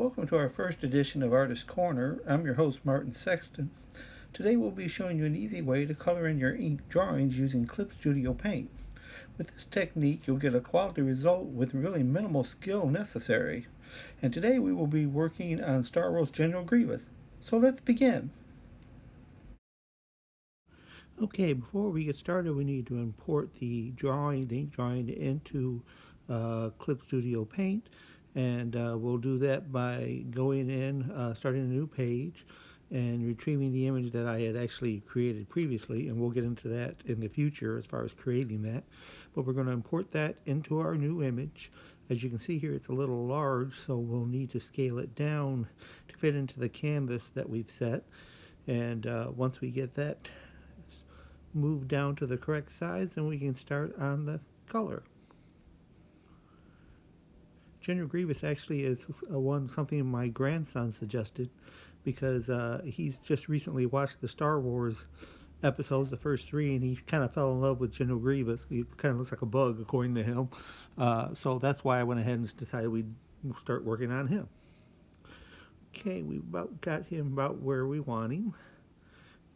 Welcome to our first edition of Artist Corner. I'm your host, Martin Sexton. Today we'll be showing you an easy way to color in your ink drawings using Clip Studio Paint. With this technique, you'll get a quality result with really minimal skill necessary. And today we will be working on Star Wars General Grievous. So let's begin. Okay, before we get started, we need to import the ink drawing into Clip Studio Paint. And we'll do that by going in, starting a new page, and retrieving the image that I had actually created previously. And we'll get into that in the future as far as creating that. But we're going to import that into our new image. As you can see here, it's a little large, so we'll need to scale it down to fit into the canvas that we've set. And once we get that moved down to the correct size, then we can start on the color. General Grievous actually is something my grandson suggested, because he's just recently watched the Star Wars episodes, the first 3, and he kind of fell in love with General Grievous. He kind of looks like a bug, according to him. So that's why I went ahead and decided we'd start working on him. Okay, we got him about where we want him.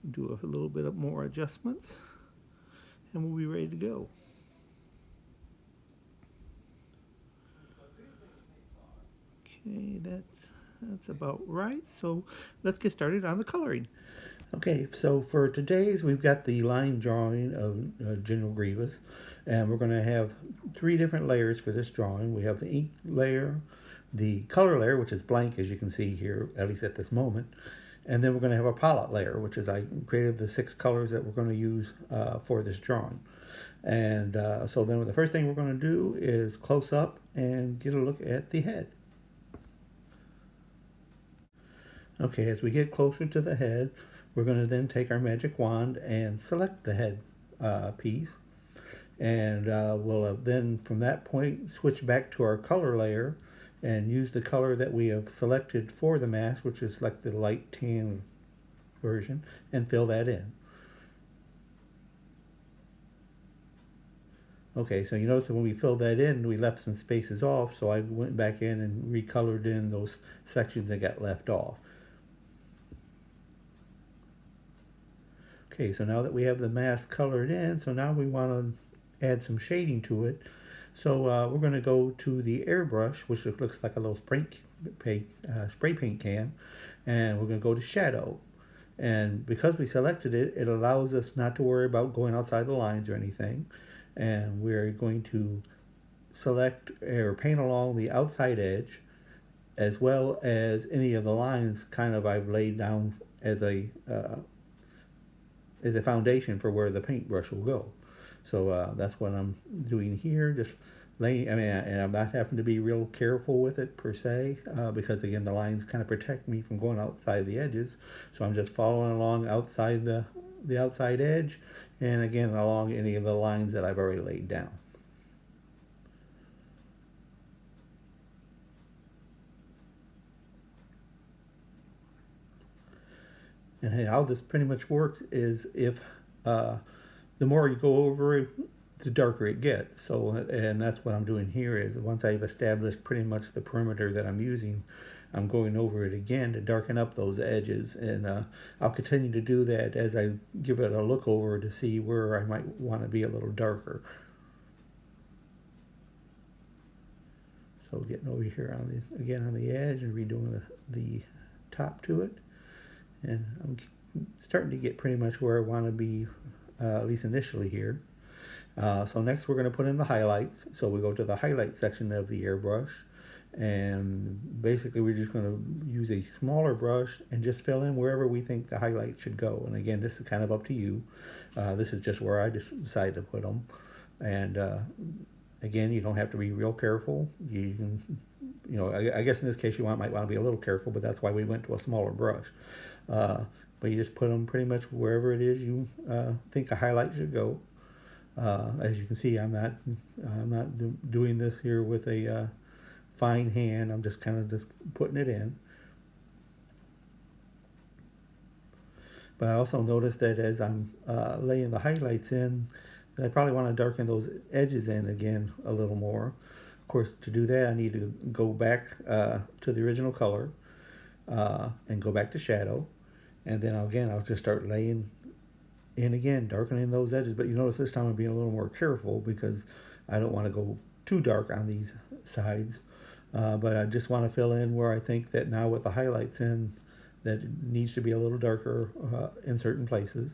Do a little bit of more adjustments, and we'll be ready to go. Okay, that's about right. So let's get started on the coloring. Okay, so for today's, we've got the line drawing of General Grievous, and we're going to have 3 different layers for this drawing. We have the ink layer, the color layer, which is blank, as you can see here, at least at this moment, and then we're going to have a palette layer, which is I created the 6 colors that we're going to use for this drawing. And so then the first thing we're going to do is close up and get a look at the head. Okay, as we get closer to the head, we're going to then take our magic wand and select the head piece. And we'll then, from that point, switch back to our color layer and use the color that we have selected for the mask, which is like the light tan version, and fill that in. Okay, so you notice that when we filled that in, we left some spaces off, so I went back in and recolored in those sections that got left off. Okay, so now that we have the mask colored in, so now we want to add some shading to it. So we're going to go to the Airbrush, which looks like a little spray paint can, and we're going to go to Shadow. And because we selected it, it allows us not to worry about going outside the lines or anything. And we're going to select or paint along the outside edge, as well as any of the lines I've laid down as a foundation for where the paintbrush will go. So that's what I'm doing here, just laying, and I'm not having to be real careful with it per se, because again, the lines kind of protect me from going outside the edges. So I'm just following along outside the outside edge, and again, along any of the lines that I've already laid down. And how this pretty much works is if the more you go over it, the darker it gets. So, and that's what I'm doing here, is once I've established pretty much the perimeter that I'm using, I'm going over it again to darken up those edges. And I'll continue to do that as I give it a look over to see where I might want to be a little darker. So getting over here on the edge and redoing the top to it. And I'm starting to get pretty much where I want to be, at least initially here. So next we're going to put in the highlights. So we go to the highlight section of the airbrush, and basically we're just going to use a smaller brush and just fill in wherever we think the highlight should go. And again, this is kind of up to you. This is just where I decide to put them. And again, you don't have to be real careful. You can, I guess in this case you might want to be a little careful, but that's why we went to a smaller brush. But you just put them pretty much wherever it is you think a highlight should go. As you can see, I'm not doing this here with a fine hand. I'm just kind of just putting it in. But I also noticed that as I'm laying the highlights in, that I probably want to darken those edges in again a little more. Of course, to do that, I need to go back to the original color and go back to shadow. And then I'll just start laying in again, darkening those edges. But you notice this time I'm being a little more careful because I don't want to go too dark on these sides. But I just want to fill in where I think that now with the highlights in, that it needs to be a little darker in certain places.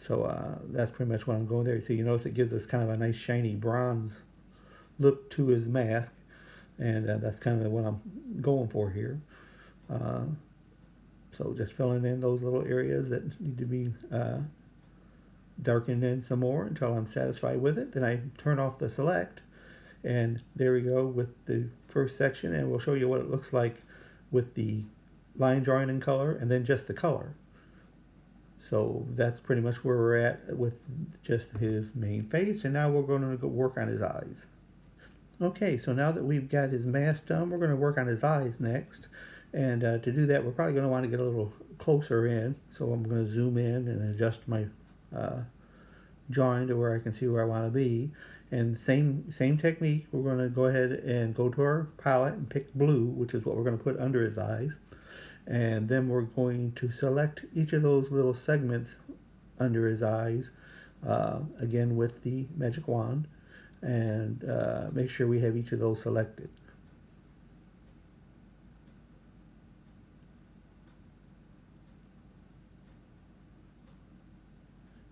So that's pretty much what I'm going there. So you notice it gives us kind of a nice shiny bronze look to his mask, and that's kind of what I'm going for here. So just filling in those little areas that need to be darkened in some more until I'm satisfied with it. Then I turn off the select, and there we go with the first section, and we'll show you what it looks like with the line drawing in color and then just the color. So that's pretty much where we're at with just his main face, and now we're going to go work on his eyes. Okay, so now that we've got his mask done, we're going to work on his eyes next. And to do that, we're probably going to want to get a little closer in. So I'm going to zoom in and adjust my drawing to where I can see where I want to be. And same technique, we're going to go ahead and go to our palette and pick blue, which is what we're going to put under his eyes. And then we're going to select each of those little segments under his eyes, again with the magic wand, and make sure we have each of those selected.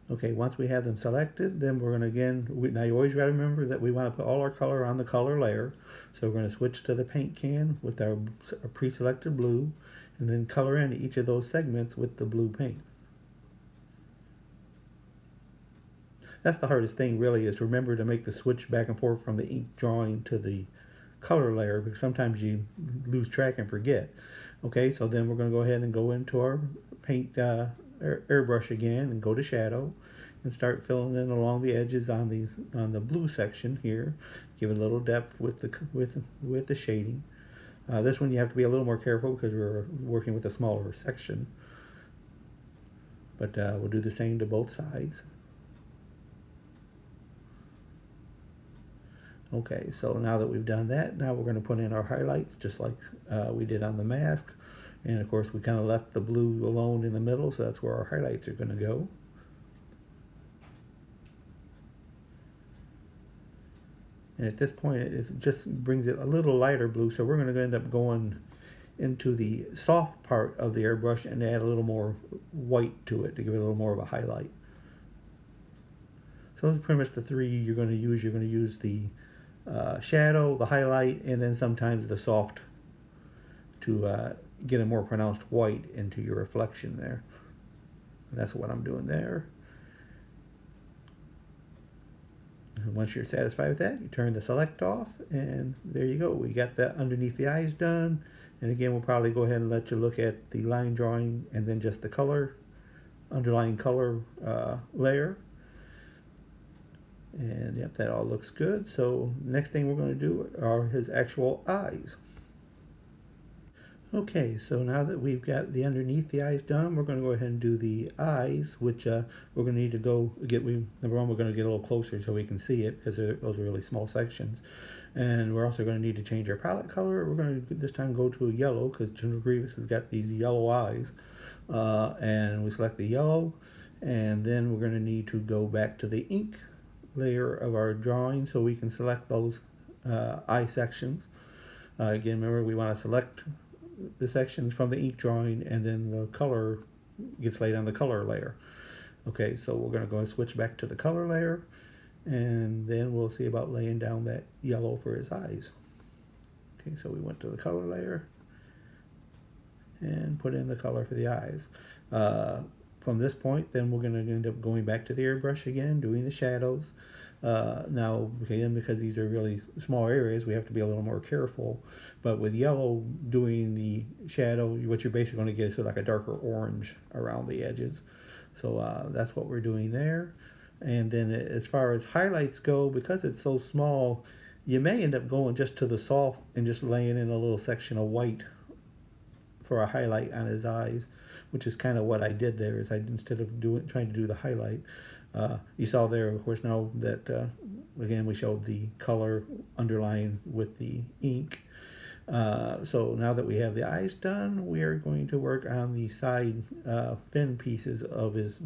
Okay, once we have them selected, then we're going to now you always got to remember that we want to put all our color on the color layer. So we're going to switch to the paint can with our pre-selected blue, and then color in each of those segments with the blue paint. That's the hardest thing really, is to remember to make the switch back and forth from the ink drawing to the color layer, because sometimes you lose track and forget. Okay, so then we're going to go ahead and go into our paint airbrush again and go to shadow and start filling in along the edges on the blue section here, give it a little depth with the shading. This one you have to be a little more careful because we're working with a smaller section, but we'll do the same to both sides. Okay, so now that we've done that, now we're going to put in our highlights just like we did on the mask. And of course we kind of left the blue alone in the middle, so that's where our highlights are going to go. And at this point it just brings it a little lighter blue, so we're going to end up going into the soft part of the airbrush and add a little more white to it to give it a little more of a highlight. So those are pretty much the three you're going to use. You're going to use the shadow, the highlight, and then sometimes the soft to get a more pronounced white into your reflection there. And that's what I'm doing there. And once you're satisfied with that, you turn the select off, and there you go. We got that underneath the eyes done. And again, we'll probably go ahead and let you look at the line drawing and then just the color, underlying color layer. And yep, that all looks good. So next thing we're going to do are his actual eyes. Okay, so now that we've got the underneath the eyes done, we're going to go ahead and do the eyes, which we're going to need to go get. Number one, we're going to get a little closer so we can see it, because those are really small sections. And we're also going to need to change our palette color. We're going to this time go to a yellow, because General Grievous has got these yellow eyes. And we select the yellow, and then we're going to need to go back to the ink layer of our drawing so we can select those eye sections. Again, remember, we want to select the sections from the ink drawing, and then the color gets laid on the color layer. Okay, so we're going to go and switch back to the color layer, and then we'll see about laying down that yellow for his eyes. Okay, so we went to the color layer and put in the color for the eyes. From this point, then we're going to end up going back to the airbrush again, doing the shadows. Now, again, because these are really small areas, we have to be a little more careful. But with yellow, doing the shadow, what you're basically going to get is like a darker orange around the edges. So that's what we're doing there. And then as far as highlights go, because it's so small, you may end up going just to the soft and just laying in a little section of white for a highlight on his eyes, which is kind of what I did there. Is instead of trying to do the highlight, You saw there, of course, now that again we showed the color underlying with the ink. So now that we have the eyes done, we are going to work on the side fin pieces of his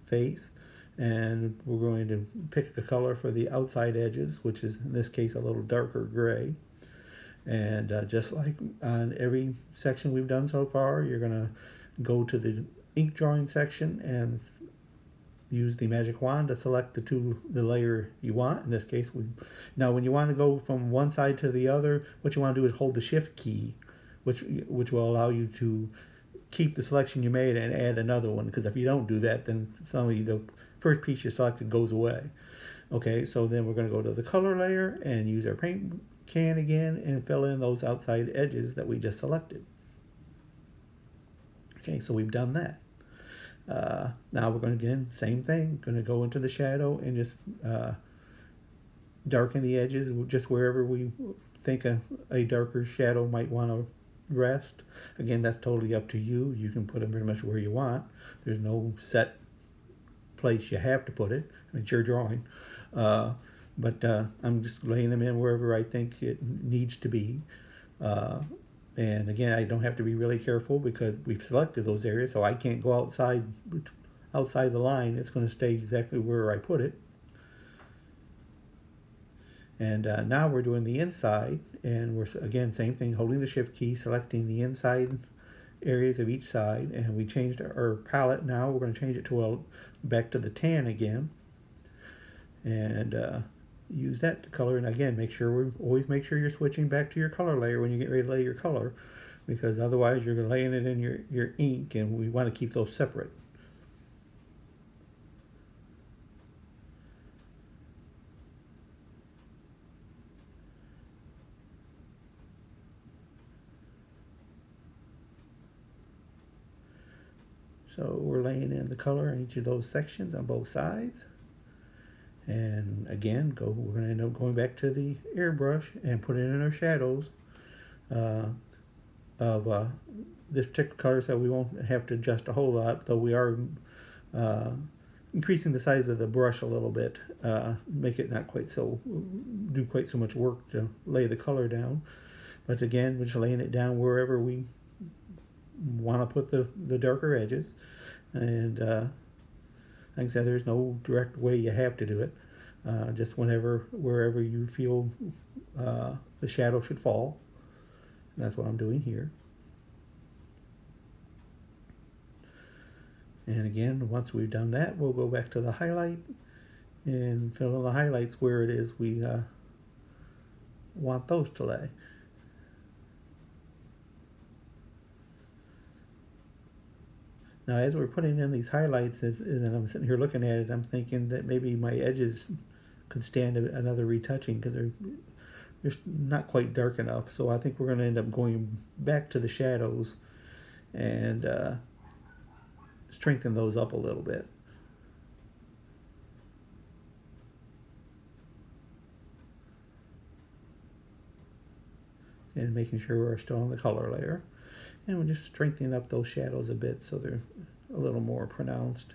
face, and we're going to pick a color for the outside edges, which is in this case a little darker gray. And just like on every section we've done so far, you're going to go to the ink drawing section and use the magic wand to select the layer you want. In this case, now when you want to go from one side to the other, what you want to do is hold the shift key, which will allow you to keep the selection you made and add another one, because if you don't do that, then suddenly the first piece you selected goes away. Okay, so then we're going to go to the color layer and use our paint can again and fill in those outside edges that we just selected. Okay, so we've done that. Now we're going to, again, same thing, going to go into the shadow and just darken the edges just wherever we think a darker shadow might want to rest. Again, that's totally up to you. You can put them pretty much where you want. There's no set place you have to put it. I mean, it's your drawing. But I'm just laying them in wherever I think it needs to be. And again, I don't have to be really careful because we've selected those areas, so I can't go outside the line. It's going to stay exactly where I put it. And now we're doing the inside, and we're, again, same thing, holding the shift key, selecting the inside areas of each side, and we changed our palette. Now we're going to change it to back to the tan again, and use that to color. And again, always make sure you're switching back to your color layer when you get ready to lay your color, because otherwise you're laying it in your ink, and we want to keep those separate. So we're laying in the color in each of those sections on both sides. And again, we're going to end up going back to the airbrush and put in our shadows of this particular color, so we won't have to adjust a whole lot, though we are increasing the size of the brush a little bit, make it not quite so, do quite so much work to lay the color down. But again, we're just laying it down wherever we want to put the darker edges. And like I said, there's no direct way you have to do it. Just wherever you feel the shadow should fall. And that's what I'm doing here. And again, once we've done that, we'll go back to the highlight and fill in the highlights where it is we want those to lay. Now, as we're putting in these highlights, and I'm sitting here looking at it, I'm thinking that maybe my edges could stand another retouching, because they're not quite dark enough. So I think we're going to end up going back to the shadows and strengthen those up a little bit. And making sure we're still on the color layer. And we're just strengthening up those shadows a bit so they're a little more pronounced.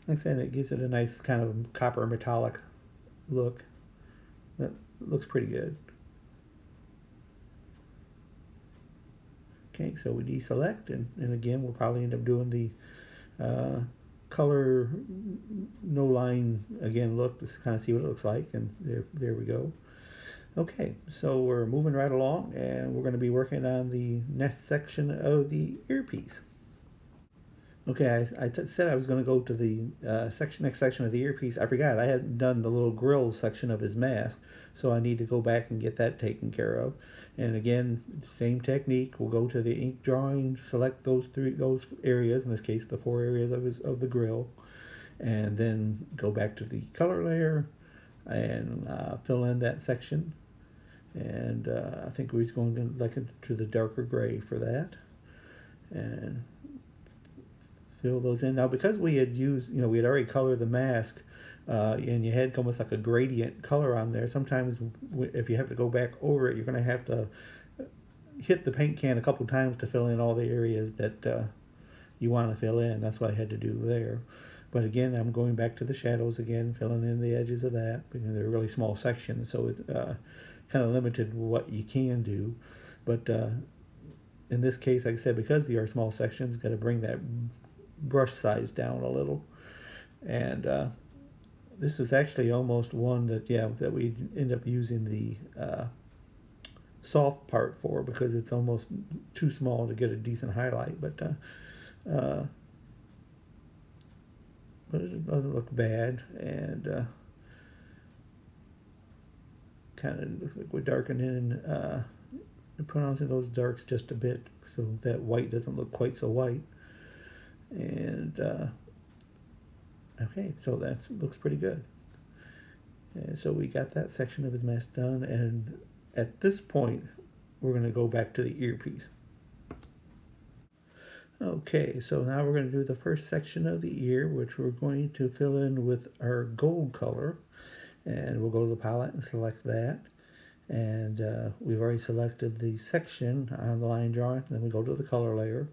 Like I said, it gives it a nice kind of copper metallic look. That looks pretty good. Okay, so we deselect, and again, we'll probably end up doing the color no line again look to kind of see what it looks like, and there we go. Okay, so we're moving right along, and we're going to be working on the next section of the earpiece. Okay, I said I was going to go to the next section of the earpiece. I forgot, I hadn't done the little grill section of his mask, so I need to go back and get that taken care of. And again, same technique. We'll go to the ink drawing, select those areas, in this case the 4 areas of the grill, and then go back to the color layer and fill in that section. And I think we're going to the darker gray for that, and fill those in. Now, because we had used, we had already colored the mask and you had almost like a gradient color on there. Sometimes if you have to go back over it, you're going to have to hit the paint can a couple times to fill in all the areas that you want to fill in. That's what I had to do there. But again, I'm going back to the shadows again, filling in the edges of that, because they're really small sections, so it's kind of limited what you can do. But in this case, like I said, because they are small sections, got to bring that brush size down a little. And this is actually almost one that we end up using the soft part for, because it's almost too small to get a decent highlight. But it doesn't look bad, and kind of looks like we're darkening, pronouncing those darks just a bit so that white doesn't look quite so white. And okay, so that looks pretty good. And so we got that section of his mask done, and at this point we're going to go back to the earpiece. Okay, so now we're going to do the first section of the ear, which we're going to fill in with our gold color. And we'll go to the palette and select that. And we've already selected the section on the line drawing. Then we go to the color layer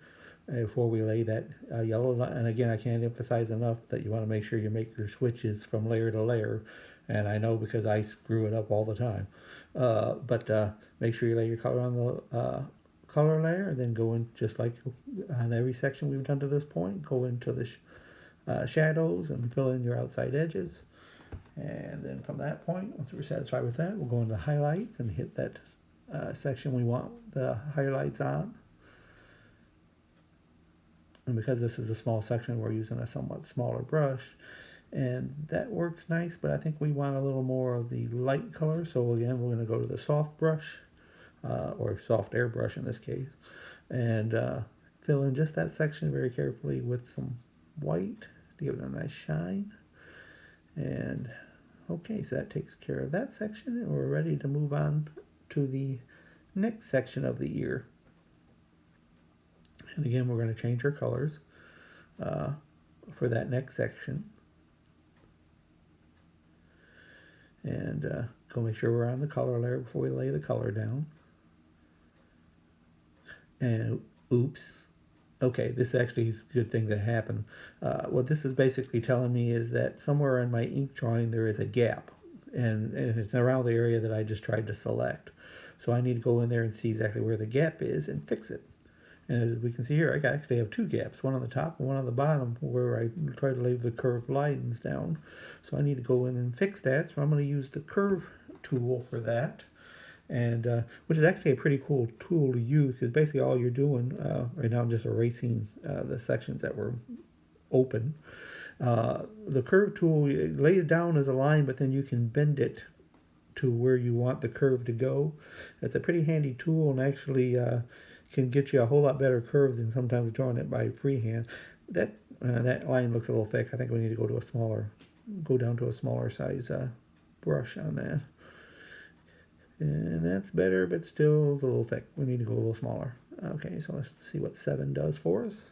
before we lay that yellow line. And again, I can't emphasize enough that you want to make sure you make your switches from layer to layer. And I know because I screw it up all the time. But make sure you lay your color on the color layer, and then go in just like on every section we've done to this point. Go into the shadows and fill in your outside edges. And then from that point, once we're satisfied with that, we'll go into highlights and hit that section we want the highlights on. And because this is a small section, we're using a somewhat smaller brush. And that works nice, but I think we want a little more of the light color. So again, we're going to go to the soft brush, or soft airbrush in this case, and fill in just that section very carefully with some white to give it a nice shine. And okay, so that takes care of that section, and we're ready to move on to the next section of the ear. And again, we're going to change our colors for that next section. And go make sure we're on the color layer before we lay the color down. And oops. Okay, this actually is a good thing that happened. What this is basically telling me is that somewhere in my ink drawing there is a gap. And it's around the area that I just tried to select. So I need to go in there and see exactly where the gap is and fix it. And as we can see here, I actually have two gaps, one on the top and one on the bottom, where I try to lay the curved lines down. So I need to go in and fix that. So I'm going to use the curve tool for that, and which is actually a pretty cool tool to use, because basically all you're doing right now, I'm just erasing the sections that were open. The curve tool lays down as a line, but then you can bend it to where you want the curve to go. It's a pretty handy tool, and actually can get you a whole lot better curve than sometimes drawing it by freehand. That line looks a little thick. I think we need to go down to a smaller size brush on that. And that's better, but still a little thick. We need to go a little smaller. Okay, so let's see what 7 does for us.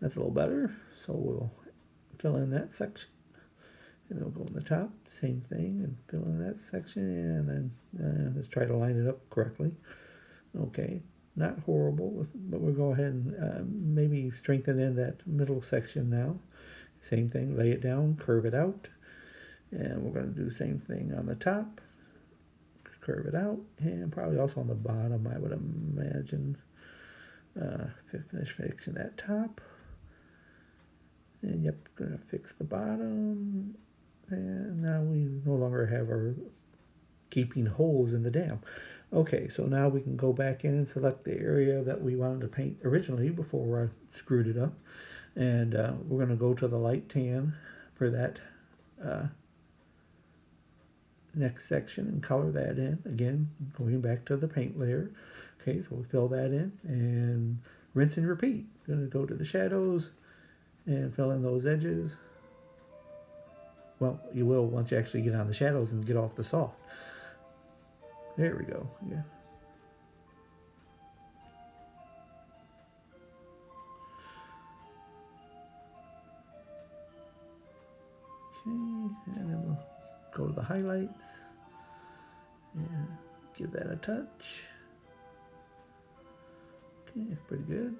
That's a little better. So we'll fill in that section. And then we'll go on the top, same thing, and fill in that section, and then let's try to line it up correctly. Okay, not horrible, but we'll go ahead and maybe strengthen in that middle section now. Same thing, lay it down, curve it out, and we're going to do the same thing on the top. Curve it out, and probably also on the bottom, I would imagine. Finish fixing that top. And yep, gonna fix the bottom. And now we no longer have our gaping holes in the dam. Okay, so now we can go back in and select the area that we wanted to paint originally before I screwed it up. And we're gonna go to the light tan for that next section and color that in. Again, going back to the paint layer. Okay, so we fill that in and rinse and repeat. Going to go to the shadows and fill in those edges. Well, you will once you actually get on the shadows and get off the soft. There we go. Yeah. Okay. and then we'll go to the highlights and give that a touch. Okay, pretty good.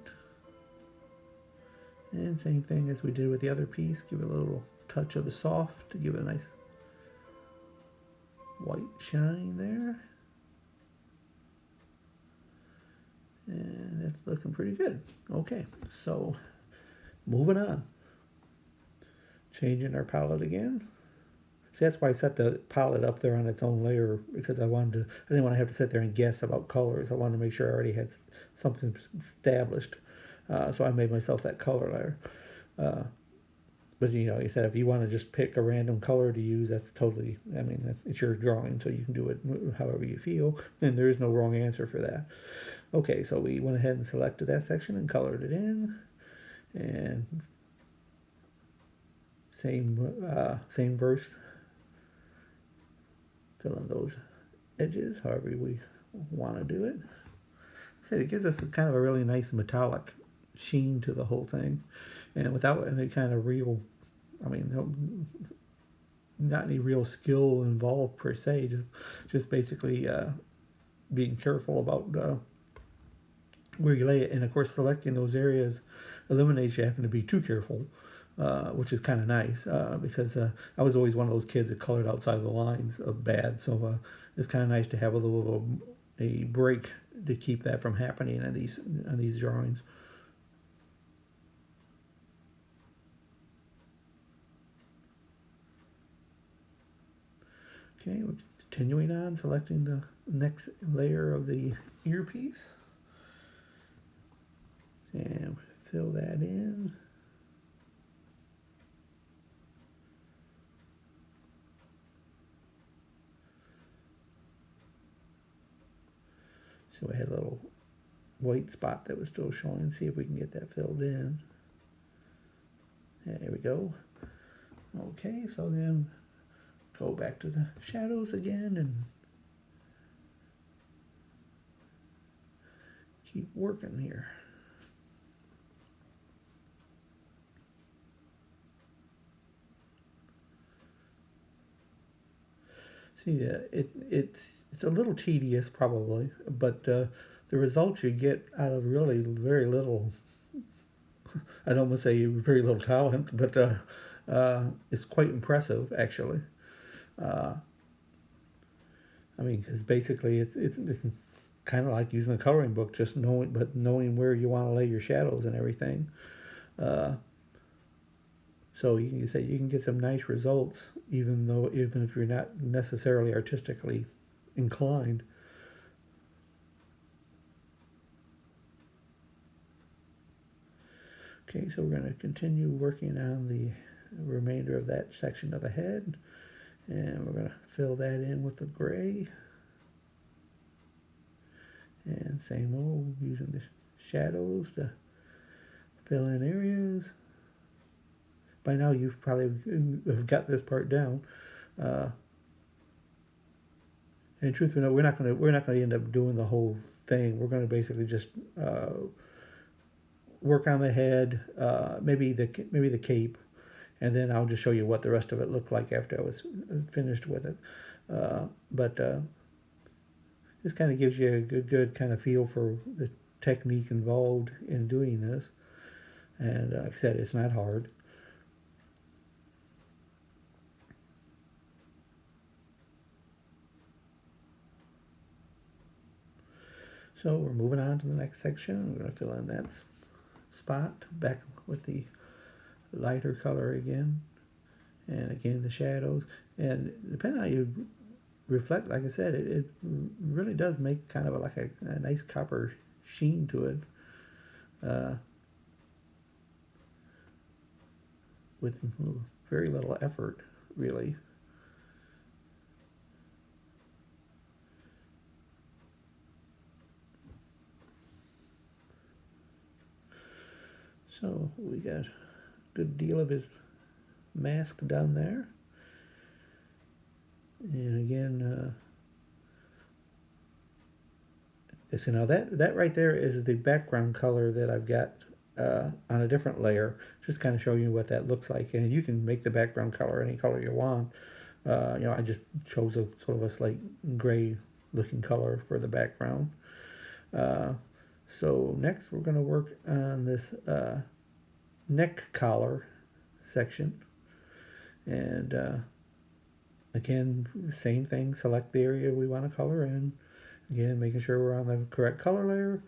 And same thing as we did with the other piece, give it a little touch of the soft to give it a nice white shine there. And that's looking pretty good. Okay, so moving on. Changing our palette again. See, that's why I set the palette up there on its own layer, because I didn't want to have to sit there and guess about colors. I wanted to make sure I already had something established. So I made myself that color layer. But you know, you said if you want to just pick a random color to use, that's totally, I mean, it's your drawing, so you can do it however you feel, and there is no wrong answer for that. Okay, so we went ahead and selected that section and colored it in, and same verse, fill in those edges however we want to do it. I said it gives us kind of a really nice metallic sheen to the whole thing, and without any kind of real, I mean, not any real skill involved per se, just basically being careful about where you lay it, and of course selecting those areas eliminates you having to be too careful, which is kind of nice, because I was always one of those kids that colored outside the lines of bad, so it's kind of nice to have a break to keep that from happening on these drawings. Okay, we're continuing on, selecting the next layer of the earpiece, and fill that in. So we had a little white spot that was still showing. See if we can get that filled in. There we go. Okay, so then go back to the shadows again and keep working here. See, it's a little tedious probably, but the results you get out of really very little, I don't want to say very little talent, but it's quite impressive actually. I mean, because basically it's kind of like using a coloring book, just knowing where you want to lay your shadows and everything. So you can say you can get some nice results, even if you're not necessarily artistically inclined. Okay, so we're going to continue working on the remainder of that section of the head, and we're going to fill that in with the gray. And same old, using the shadows to fill in areas. By now you've probably got this part down. And truth be known, we're not going to end up doing the whole thing. We're going to basically just work on the head, maybe the cape, and then I'll just show you what the rest of it looked like after I was finished with it. But this kind of gives you a good kind of feel for the technique involved in doing this. And like I said, it's not hard. So we're moving on to the next section. We're going to fill in that spot back with the lighter color again, and again the shadows. And depending on how you reflect, like I said, it really does make kind of like a nice copper sheen to it, with very little effort, really. So we got a good deal of his mask down there. And again, so now that right there is the background color that I've got on a different layer, just kind of show you what that looks like. And you can make the background color any color you want. I just chose a sort of a slight gray looking color for the background. So next we're going to work on this neck collar section. And again, same thing, select the area we want to color in. Again, making sure we're on the correct color layer,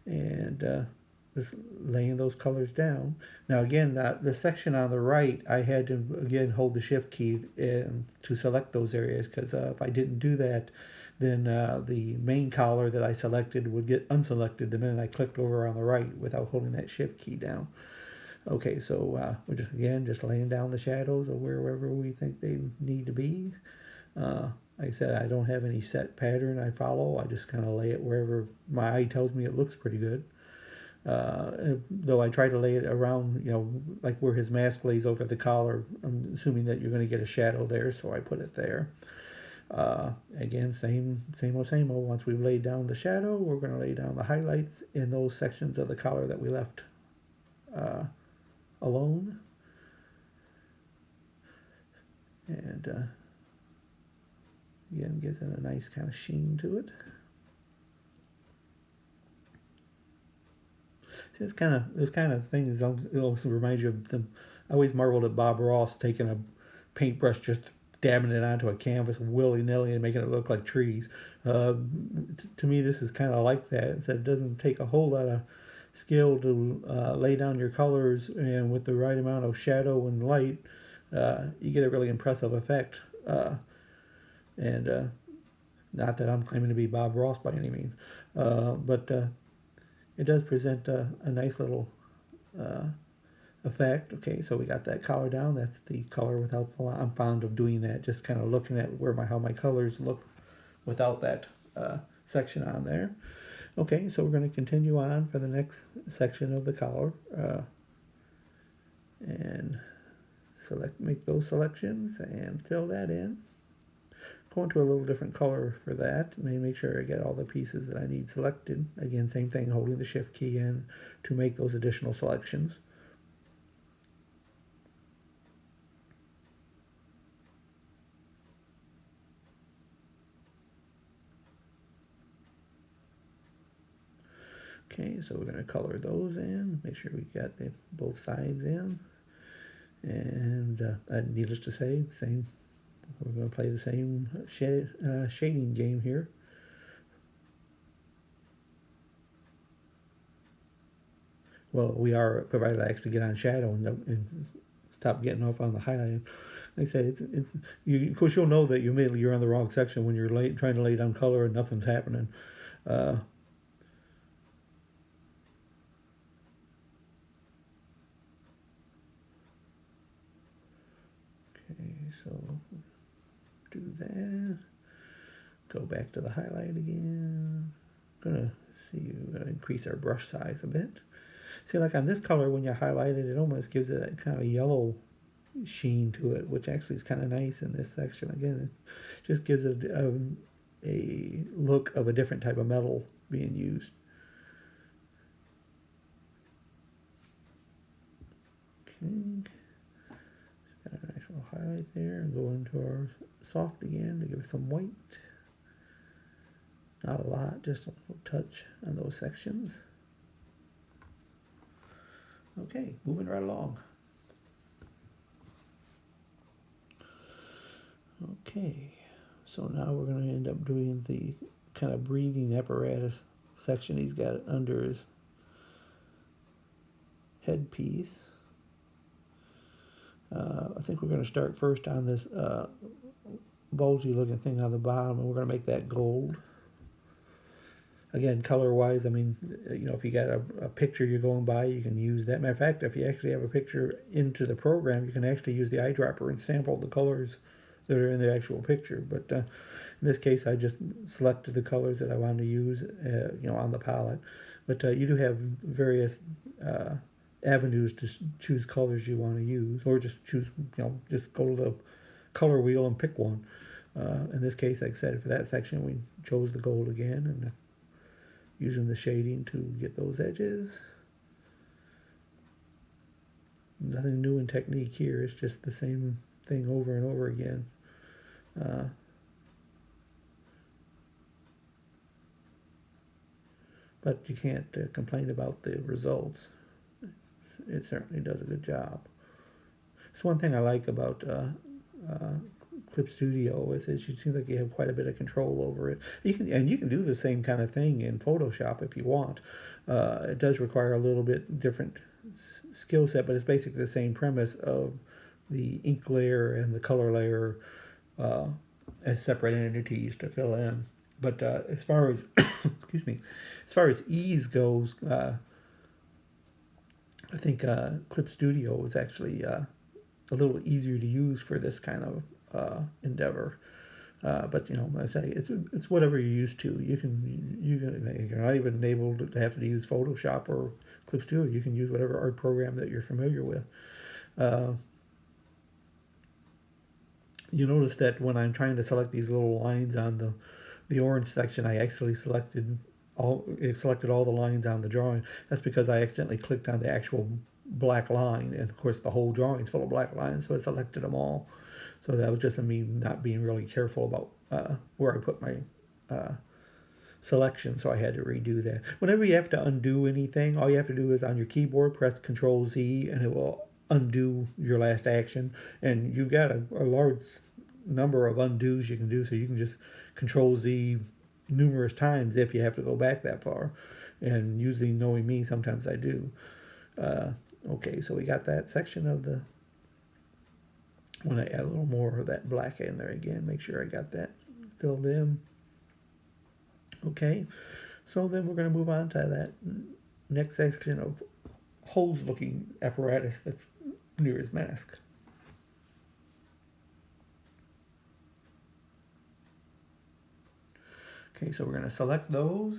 and just laying those colors down. Now again, the section on the right, I had to again hold the shift key to select those areas, because if I didn't do that, then the main color that I selected would get unselected the minute I clicked over on the right without holding that shift key down. Okay, so we're just laying down the shadows of wherever we think they need to be. Like I said, I don't have any set pattern I follow. I just kind of lay it wherever my eye tells me it looks pretty good. Though I try to lay it around, like where his mask lays over the collar. I'm assuming that you're going to get a shadow there, so I put it there. Again, same old. Once we've laid down the shadow, we're going to lay down the highlights in those sections of the collar that we left alone. And again, gives it a nice kind of sheen to it. See, this kind of thing it also reminds you of them. I always marveled at Bob Ross taking a paintbrush, just dabbing it onto a canvas willy-nilly and making it look like trees. To me, this is kind of like that. It doesn't take a whole lot of skill to lay down your colors, and with the right amount of shadow and light, you get a really impressive effect. And not that I'm claiming to be Bob Ross by any means, but it does present a nice little effect. Okay, so we got that color down. That's the color without the line. I'm fond of doing that, just kind of looking at how my colors look without that section on there. Okay, so we're going to continue on for the next section of the collar, and make those selections and fill that in. Go into a little different color for that. Make sure I get all the pieces that I need selected. Again, same thing, holding the shift key in to make those additional selections. Okay, so we're going to color those in, make sure we got both sides in. And needless to say, we're going to play the same shading game here. Well, we are, provided I actually get on shadow and stop getting off on the highlight. Like I say, of course you'll know that you're on the wrong section when you're trying to lay down color and nothing's happening. So do that. Go back to the highlight again. We're gonna increase our brush size a bit. See, like on this color, when you highlight it, it almost gives it that kind of yellow sheen to it, which actually is kind of nice in this section. Again, it just gives it a look of a different type of metal being used. Okay. Got a nice little highlight there, and go into our soft again to give it some white. Not a lot, just a little touch on those sections. Okay, moving right along. Okay, so now we're going to end up doing the kind of breathing apparatus section he's got under his headpiece. I think we're going to start first on this bulgy looking thing on the bottom, and we're going to make that gold. Again, color wise, I mean, if you got a picture you're going by, you can use that. Matter of fact, if you actually have a picture into the program, you can actually use the eyedropper and sample the colors that are in the actual picture. But in this case, I just selected the colors that I wanted to use, on the palette. But you do have various avenues to choose colors you want to use, or just choose, just go to the color wheel and pick one. In this case, like I said, for that section, we chose the gold again, and using the shading to get those edges. nothing new in technique here. It's just the same thing over and over again. But you can't complain about the results. It certainly does a good job. It's one thing I like about Clip Studio is it seems like you have quite a bit of control over it. You can do the same kind of thing in Photoshop if you want. It does require a little bit different skill set, but it's basically the same premise of the ink layer and the color layer as separate entities to fill in. But as far as excuse me, as far as ease goes, I think Clip Studio is actually a little easier to use for this kind of endeavor. But you know, I say it's whatever you're used to. You're not even able to have to use Photoshop or Clip Studio. You can use whatever art program that you're familiar with. You notice that when I'm trying to select these little lines on the orange section, I actually selected all the lines on the drawing. That's because I accidentally clicked on the actual black line, and of course the whole drawing is full of black lines, so I selected them all. So that was just me not being really careful about where I put my selection, so I had to redo that. Whenever you have to undo anything, all you have to do is on your keyboard press Control Z, and it will undo your last action. And you've got a large number of undos you can do, so you can just Control Z numerous times if you have to go back that far. And usually, knowing me, sometimes I do. Okay, so we got that section of the. I want to add a little more of that black in there again. Make sure I got that filled in. Okay, so then we're going to move on to that next section of hose-looking apparatus that's near his mask. Okay, so we're going to select those.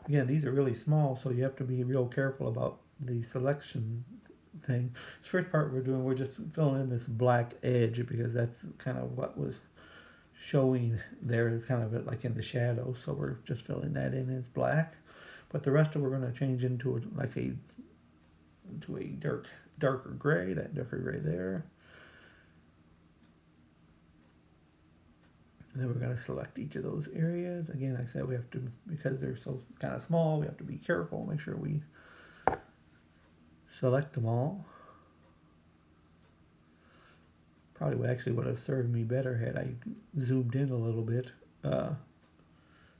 Again, these are really small, so you have to be real careful about the selection thing. This first part we're just filling in this black edge because that's kind of what was showing there. Is kind of like in the shadow, so we're just filling that in as black. But the rest of we're going to change into a darker gray. That darker gray there. And then we're going to select each of those areas. Again, I said we have to, because they're so kind of small, we have to be careful, make sure we select them all. Probably would have served me better had I zoomed in a little bit to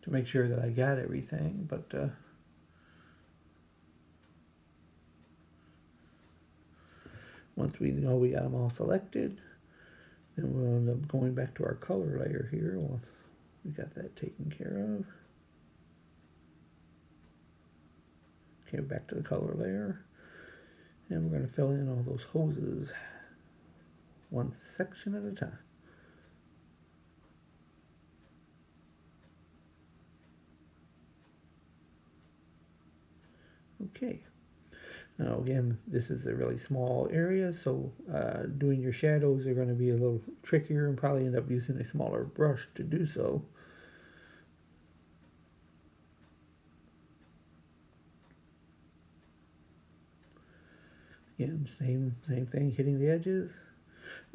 make sure that I got everything. But once we know we got them all selected, then we'll end up going back to our color layer here once we got that taken care of. Okay, back to the color layer. And we're going to fill in all those hoses one section at a time. Okay. Now again, this is a really small area, so doing your shadows are going to be a little trickier and probably end up using a smaller brush to do so. Again, same thing, hitting the edges.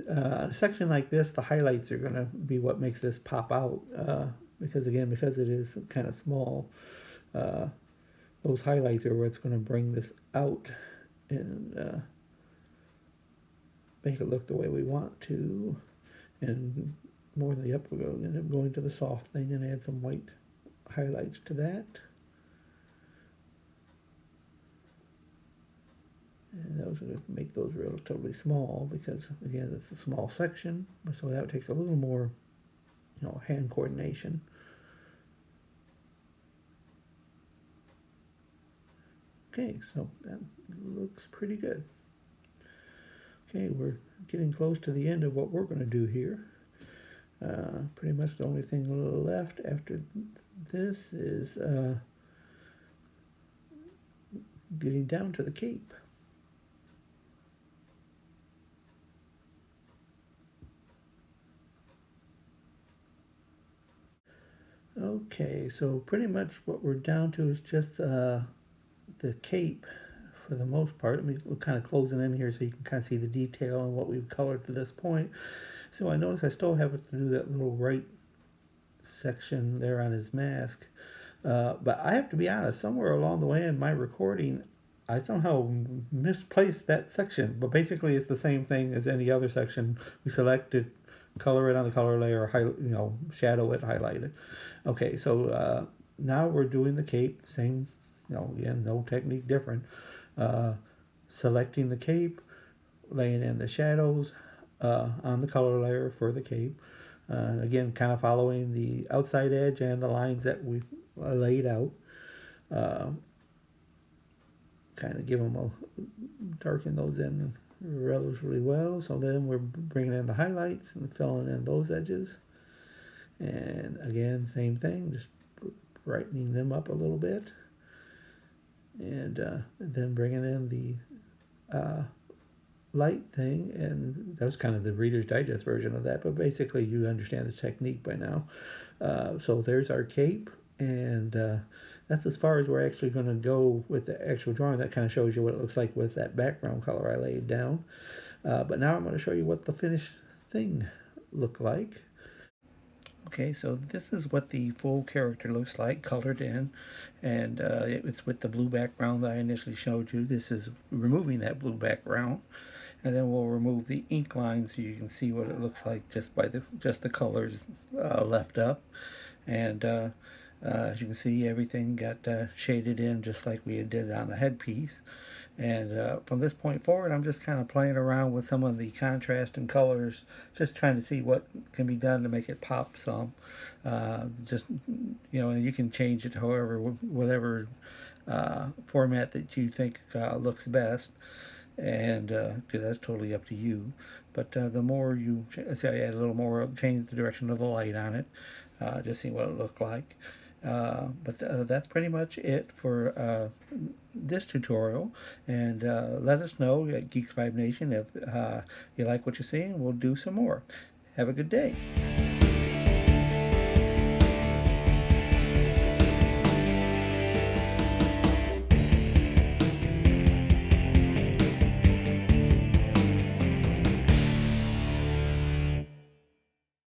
A section like this, the highlights are going to be what makes this pop out because it is kind of small. Those highlights are what's going to bring this out and make it look the way we want to. And more than the up, we're going to end up going to the soft thing and add some white highlights to that. And those are going to make those relatively small because, again, it's a small section, so that takes a little more, hand coordination. Okay, so that looks pretty good. Okay, we're getting close to the end of what we're going to do here. Pretty much the only thing left after this is getting down to the cape. Okay, so pretty much what we're down to is just the cape for the most part. We're kind of closing in here so you can kind of see the detail and what we've colored to this point. So I notice I still have to do that little right section there on his mask. But I have to be honest, somewhere along the way in my recording, I somehow misplaced that section. But basically, it's the same thing as any other section. We select it, color it on the color layer, shadow it, highlight it. Okay, so now we're doing the cape. Same, again, no technique different. Selecting the cape, laying in the shadows on the color layer for the cape. Again, kind of following the outside edge and the lines that we laid out. Kind of give them darken those in relatively well. So then we're bringing in the highlights and filling in those edges. And again, same thing, just brightening them up a little bit. And then bringing in the light thing, and that was kind of the Reader's Digest version of that, but basically you understand the technique by now. So there's our cape, and that's as far as we're actually going to go with the actual drawing. That kind of shows you what it looks like with that background color I laid down. But now I'm going to show you what the finished thing looked like. Okay, so this is what the full character looks like, colored in, and it's with the blue background that I initially showed you. This is removing that blue background, and then we'll remove the ink line so you can see what it looks like just by the colors left up. And as you can see, everything got shaded in just like we did on the headpiece. And from this point forward, I'm just kind of playing around with some of the contrast and colors, just trying to see what can be done to make it pop some. Just, and you can change it to whatever format that you think looks best. And because that's totally up to you. But the more you, say I add a little more, change the direction of the light on it, just see what it looked like. But that's pretty much it for this tutorial. And let us know at Geeks 5 Nation if you like what you see, and we'll do some more. Have a good day.